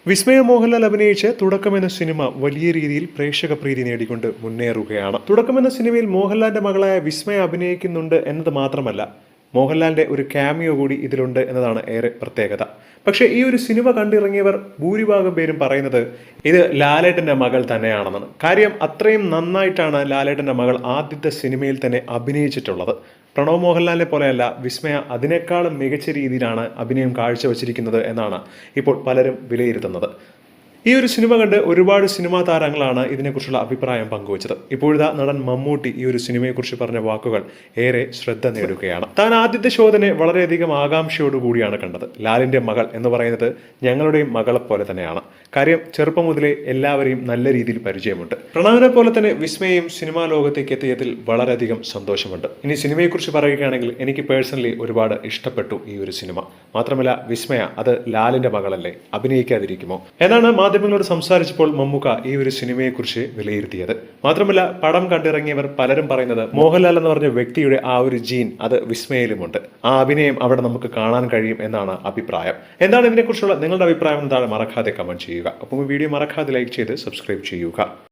വിസ്മയ മോഹൻലാൽ അഭിനയിച്ച് തുടക്കമെന്ന സിനിമ വലിയ രീതിയിൽ പ്രേക്ഷക പ്രീതി നേടിക്കൊണ്ട് മുന്നേറുകയാണ്. തുടക്കമെന്ന സിനിമയിൽ മോഹൻലാലിന്റെ മകളായ വിസ്മയ അഭിനയിക്കുന്നുണ്ട് എന്നത് മാത്രമല്ല, മോഹൻലാലിന്റെ ഒരു ക്യാമിയോ കൂടി ഇതിലുണ്ട് എന്നതാണ് ഏറെ പ്രത്യേകത. പക്ഷേ ഈ ഒരു സിനിമ കണ്ടിറങ്ങിയവർ ഭൂരിഭാഗം പേരും പറയുന്നത് ഇത് ലാലേട്ടന്റെ മകൾ തന്നെയാണെന്നാണ്. കാര്യം അത്രയും നന്നായിട്ടാണ് ലാലേട്ടന്റെ മകൾ ആദ്യത്തെ സിനിമയിൽ തന്നെ അഭിനയിച്ചിട്ടുള്ളത്. പ്രണവ് മോഹൻലാലിനെ പോലെയല്ല, വിസ്മയ അതിനേക്കാളും മികച്ച രീതിയിലാണ് അഭിനയം കാഴ്ചവെച്ചിരിക്കുന്നത് എന്നാണ് ഇപ്പോൾ പലരും വിലയിരുത്തുന്നത്. ഈ ഒരു സിനിമ കണ്ട് ഒരുപാട് സിനിമാ താരങ്ങളാണ് ഇതിനെക്കുറിച്ചുള്ള അഭിപ്രായം പങ്കുവച്ചത്. ഇപ്പോഴത്തെ നടൻ മമ്മൂട്ടി ഈ ഒരു സിനിമയെക്കുറിച്ച് പറഞ്ഞ വാക്കുകൾ ഏറെ ശ്രദ്ധ നേടുകയാണ്. താൻ ആദ്യത്തെ ഷോ തന്നെ വളരെയധികം ആകാംക്ഷയോടുകൂടിയാണ് കണ്ടത്. ലാലിന്റെ മകൾ എന്ന് പറയുന്നത് ഞങ്ങളുടെയും മകളെ പോലെ തന്നെയാണ്. കാര്യം ചെറുപ്പം മുതലേ എല്ലാവരെയും നല്ല രീതിയിൽ പരിചയമുണ്ട്. പ്രണവിനെ പോലെ തന്നെ വിസ്മയും സിനിമാ ലോകത്തേക്ക് എത്തിയതിൽ വളരെയധികം സന്തോഷമുണ്ട്. ഇനി സിനിമയെക്കുറിച്ച് പറയുകയാണെങ്കിൽ എനിക്ക് പേഴ്സണലി ഒരുപാട് ഇഷ്ടപ്പെട്ടു ഈ ഒരു സിനിമ. മാത്രമല്ല, വിസ്മയ അത് ലാലിന്റെ മകളല്ലേ, അഭിനയിക്കാതിരിക്കുമോ എന്നാണ് മാധ്യമങ്ങളോട് സംസാരിച്ചപ്പോൾ മമ്മൂക്ക ഈ ഒരു സിനിമയെക്കുറിച്ച് വിലയിരുത്തിയത്. മാത്രമല്ല, പടം കണ്ടിറങ്ങിയവർ പലരും പറയുന്നത് മോഹൻലാൽ എന്ന് പറഞ്ഞ വ്യക്തിയുടെ ആ ഒരു ജീൻ അത് വിസ്മയിലുമുണ്ട്. ആ അഭിനയം അവിടെ നമുക്ക് കാണാൻ കഴിയും എന്നാണ് അഭിപ്രായം. എന്താണ് ഇതിനെക്കുറിച്ചുള്ള നിങ്ങളുടെ അഭിപ്രായം? എന്താണ്? മറക്കാതെ കമന്റ് ചെയ്യുക. അപ്പോൾ ഈ വീഡിയോ മറക്കാതെ ലൈക്ക് ചെയ്ത് സബ്സ്ക്രൈബ് ചെയ്യുക.